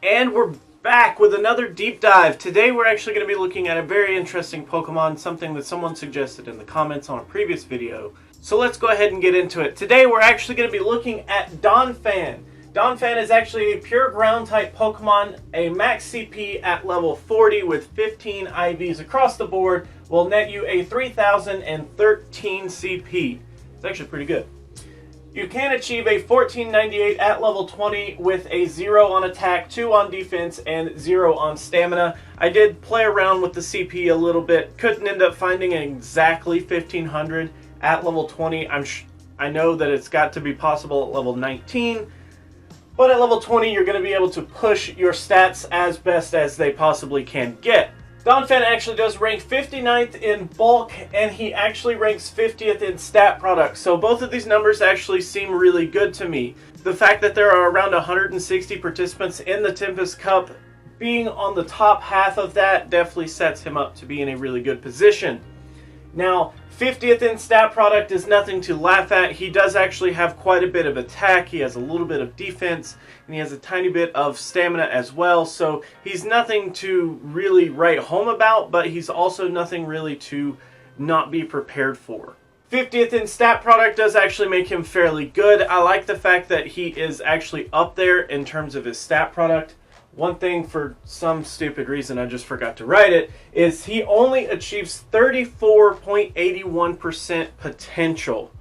And we're back with another deep dive. Today we're actually going to be looking at a very interesting Pokemon, something that someone suggested in the comments on a previous video. So let's go ahead and get into it. Today we're actually going to be looking at Donphan. Donphan is actually a pure ground type Pokemon. A max CP at level 40 with 15 IVs across the board will net you a 3013 CP. It's actually pretty good. You can achieve a 1498 at level 20 with a 0 on attack, 2 on defense, and 0 on stamina. I did play around with the CP a little bit. Couldn't end up finding exactly 1500 at level 20. I know that it's got to be possible at level 19. But at level 20, you're going to be able to push your stats as best as they possibly can get. Donphan actually does rank 59th in bulk, and he actually ranks 50th in stat product. So both of these numbers actually seem really good to me. The fact that there are around 160 participants in the Tempest Cup, being on the top half of that definitely sets him up to be in a really good position. Now, 50th in stat product is nothing to laugh at. He does actually have quite a bit of attack. He has a little bit of defense, and he has a tiny bit of stamina as well. So he's nothing to really write home about, but he's also nothing really to not be prepared for. 50th in stat product does actually make him fairly good. I like the fact that he is actually up there in terms of his stat product. One thing, for some stupid reason I just forgot to write it, is he only achieves 34.81% potential.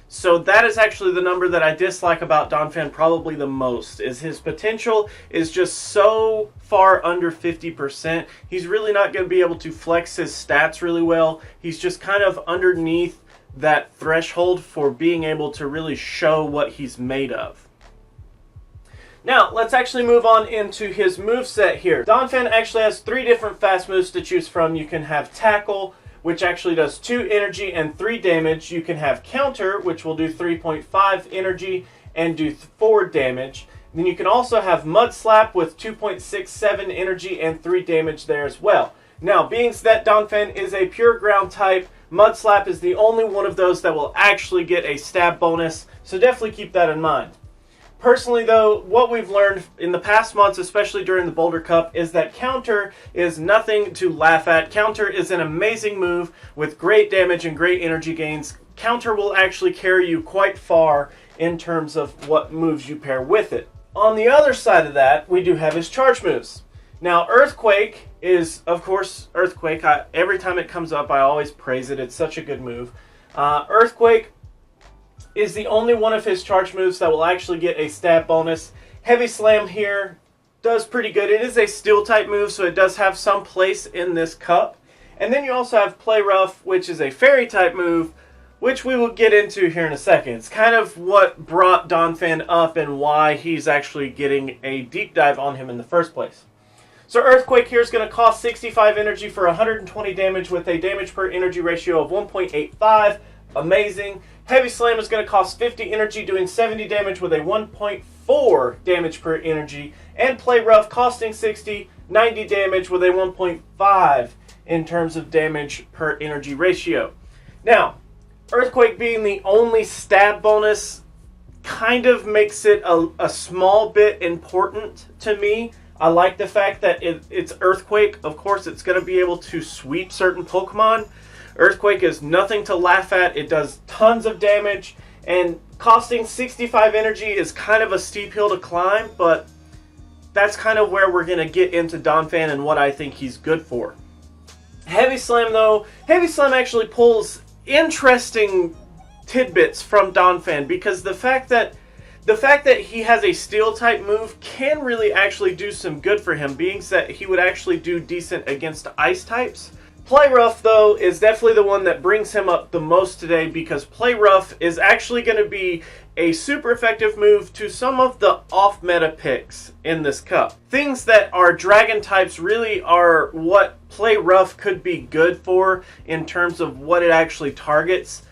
So that is actually the number that I dislike about Donphan probably the most, is his potential is just so far under 50%. He's really not going to be able to flex his stats really well. He's just kind of underneath that threshold for being able to really show what he's made of. Now, let's actually move on into his moveset here. Donphan actually has 3 different fast moves to choose from. You can have Tackle, which actually does 2 energy and 3 damage. You can have Counter, which will do 3.5 energy and do 4 damage. Then you can also have Mud Slap with 2.67 energy and 3 damage there as well. Now, being that Donphan is a pure ground type, Mud Slap is the only one of those that will actually get a stab bonus, so definitely keep that in mind. Personally, though, what we've learned in the past months, especially during the Boulder Cup, is that Counter is nothing to laugh at. Counter is an amazing move with great damage and great energy gains. Counter will actually carry you quite far in terms of what moves you pair with it. On the other side of that, we do have his charge moves. Now, Earthquake is, of course, Earthquake. Every time it comes up, I always praise it. It's such a good move. Earthquake is the only one of his charge moves that will actually get a stat bonus. Heavy Slam here does pretty good. It is a steel type move, so it does have some place in this cup. And then you also have Play Rough, which is a fairy type move, which we will get into here in a second. It's kind of what brought Donphan up and why he's actually getting a deep dive on him in the first place. So Earthquake here is going to cost 65 energy for 120 damage with a damage per energy ratio of 1.85. Amazing. Heavy Slam is going to cost 50 energy, doing 70 damage with a 1.4 damage per energy. And Play Rough costing 60, 90 damage with a 1.5 in terms of damage per energy ratio. Now, Earthquake being the only stab bonus kind of makes it a small bit important to me. I like the fact that it's Earthquake. Of course, it's going to be able to sweep certain Pokemon. Earthquake is nothing to laugh at. It does tons of damage, and costing 65 energy is kind of a steep hill to climb, but that's kind of where we're going to get into Donphan and what I think he's good for. Heavy Slam, though, Heavy Slam actually pulls interesting tidbits from Donphan, because the fact that he has a steel type move can really actually do some good for him, being that he would actually do decent against ice types. Play Rough, though, is definitely the one that brings him up the most today, because Play Rough is actually going to be a super effective move to some of the off-meta picks in this cup. Things that are dragon types really are what Play Rough could be good for in terms of what it actually targets.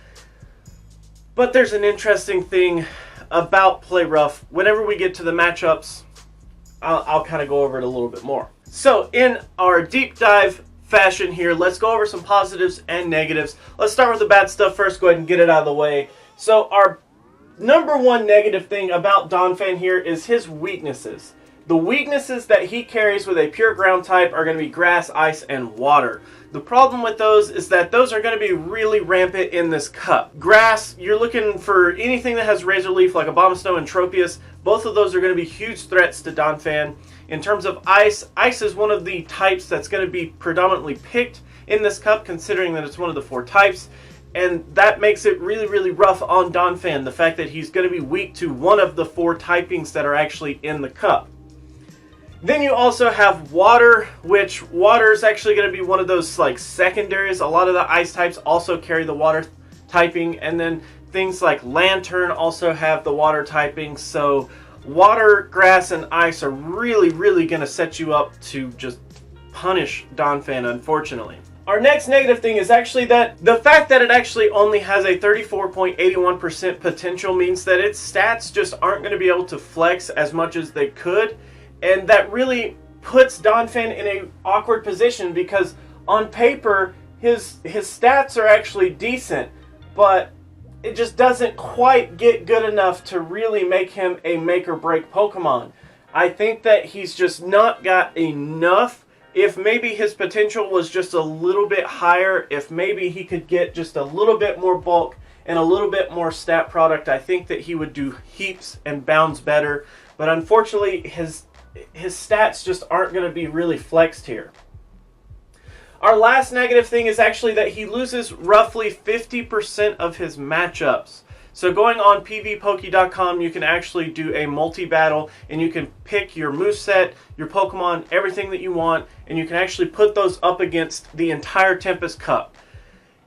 But there's an interesting thing about Play Rough. Whenever we get to the matchups, I'll kind of go over it a little bit more. So in our deep dive fashion here, let's go over some positives and negatives. Let's start with the bad stuff first, go ahead and get it out of the way. So our number one negative thing about Donphan here is his weaknesses. The weaknesses that he carries with a pure ground type are going to be grass, ice, and water. The problem with those is that those are going to be really rampant in this cup. Grass, you're looking for anything that has razor leaf like Abomasnow and Tropius. Both of those are going to be huge threats to Donphan. In terms of ice, ice is one of the types that's going to be predominantly picked in this cup, considering that it's one of the 4 types. And that makes it really, really rough on Donphan, the fact that he's going to be weak to one of the 4 typings that are actually in the cup. Then you also have water, which water is actually going to be one of those like secondaries. A lot of the ice types also carry the water typing, and then things like Lantern also have the water typing. So water, grass, and ice are really, really going to set you up to just punish Donphan, unfortunately. Our next negative thing is actually that the fact that it actually only has a 34.81% potential means that its stats just aren't going to be able to flex as much as they could. And that really puts Donphan in an awkward position because on paper, his stats are actually decent, but it just doesn't quite get good enough to really make him a make or break Pokemon. I think that he's just not got enough. If maybe his potential was just a little bit higher, if maybe he could get just a little bit more bulk and a little bit more stat product, I think that he would do heaps and bounds better. But unfortunately, his stats just aren't going to be really flexed here. Our last negative thing is actually that he loses roughly 50% of his matchups. So going on pvpoke.com, you can actually do a multi-battle, and you can pick your moveset, your Pokemon, everything that you want, and you can actually put those up against the entire Tempest Cup.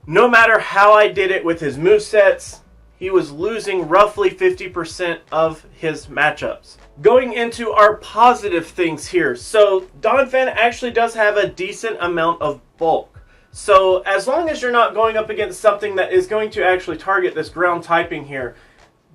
No matter how I did it with his movesets, he was losing roughly 50% of his matchups. Going into our positive things here. So Donphan actually does have a decent amount of bulk. So as long as you're not going up against something that is going to actually target this ground typing here,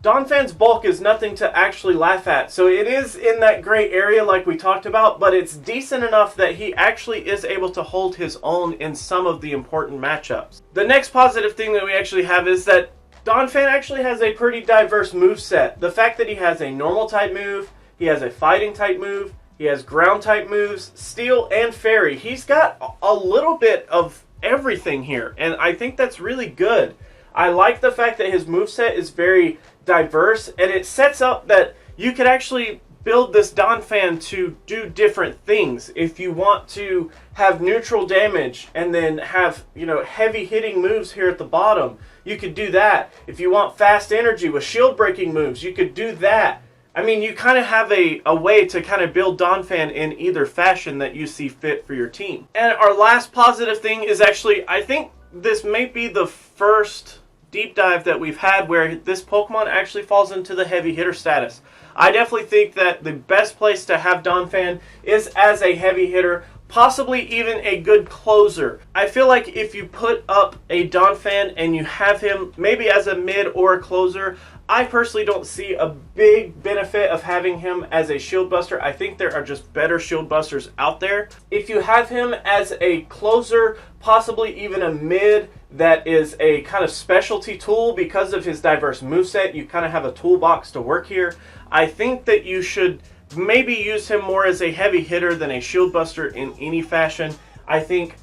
Donphan's bulk is nothing to actually laugh at. So it is in that gray area like we talked about, but it's decent enough that he actually is able to hold his own in some of the important matchups. The next positive thing that we actually have is that Donphan actually has a pretty diverse moveset. The fact that he has a normal type move, he has a fighting type move, he has ground type moves, steel, and fairy. He's got a little bit of everything here, and I think that's really good. I like the fact that his moveset is very diverse, and it sets up that you could actually build this Donphan to do different things. If you want to have neutral damage and then have, heavy hitting moves here at the bottom, you could do that. If you want fast energy with shield breaking moves, you could do that. I mean, you kind of have a way to kind of build Donphan in either fashion that you see fit for your team. And our last positive thing is actually, I think this may be the first deep dive that we've had where this Pokemon actually falls into the heavy hitter status. I definitely think that the best place to have Donphan is as a heavy hitter, possibly even a good closer. I feel like if you put up a Donphan and you have him maybe as a mid or a closer, I personally don't see a big benefit of having him as a shield buster. I think there are just better shield busters out there. If you have him as a closer, possibly even a mid that is a kind of specialty tool because of his diverse moveset, you kind of have a toolbox to work here. I think that you should maybe use him more as a heavy hitter than a shield buster in any fashion. I think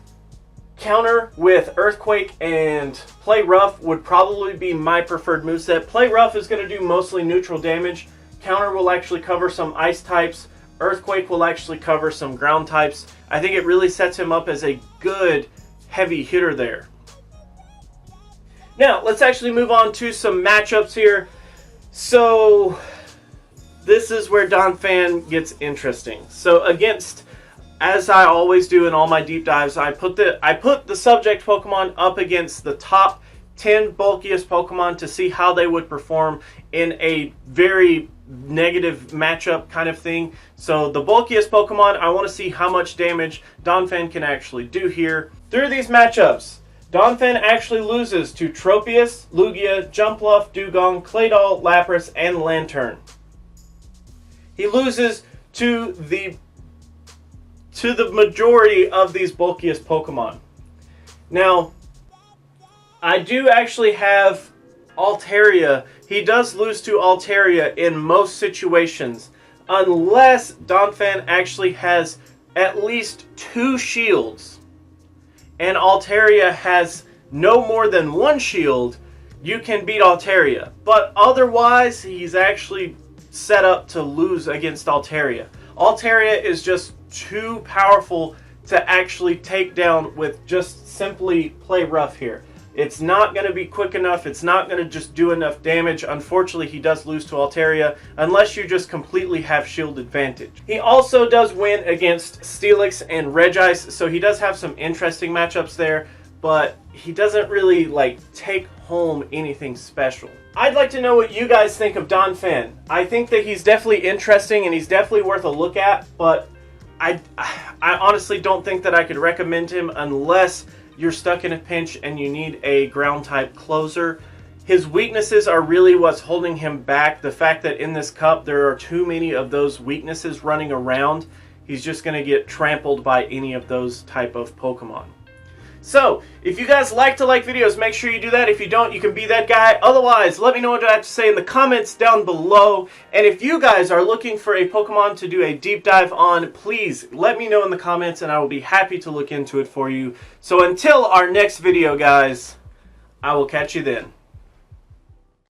counter with Earthquake and Play Rough would probably be my preferred moveset. Play Rough is going to do mostly neutral damage. Counter will actually cover some ice types. Earthquake will actually cover some ground types. I think it really sets him up as a good heavy hitter there. Now, let's actually move on to some matchups here. So this is where Donphan gets interesting. So against, as I always do in all my deep dives, I put the subject Pokemon up against the top 10 bulkiest Pokemon to see how they would perform in a very negative matchup kind of thing. So the bulkiest Pokemon, I want to see how much damage Donphan can actually do here. Through these matchups, Donphan actually loses to Tropius, Lugia, Jumpluff, Dugong, Claydol, Lapras, and Lantern. He loses to the majority of these bulkiest Pokemon. Now, I do actually have Altaria. He does lose to Altaria in most situations. unless Donphan actually has at least 2 shields and Altaria has no more than 1 shield, you can beat Altaria. But otherwise, he's actually set up to lose against Altaria. Altaria is just too powerful to actually take down with just simply play rough here. It's not going to be quick enough. It's not going to just do enough damage. Unfortunately, he does lose to Altaria unless you just completely have shield advantage. He also does win against Steelix and Regice, so he does have some interesting matchups there, but he doesn't really take home anything special. I'd like to know what you guys think of Donphan. I think that he's definitely interesting and he's definitely worth a look at, but I honestly don't think that I could recommend him unless you're stuck in a pinch and you need a ground type closer. His weaknesses are really what's holding him back. The fact that in this cup there are too many of those weaknesses running around, he's just going to get trampled by any of those type of Pokemon. So, if you guys like to like videos, make sure you do that. If you don't, you can be that guy. Otherwise, let me know what I have to say in the comments down below. And if you guys are looking for a Pokemon to do a deep dive on, please let me know in the comments and I will be happy to look into it for you. So until our next video, guys, I will catch you then.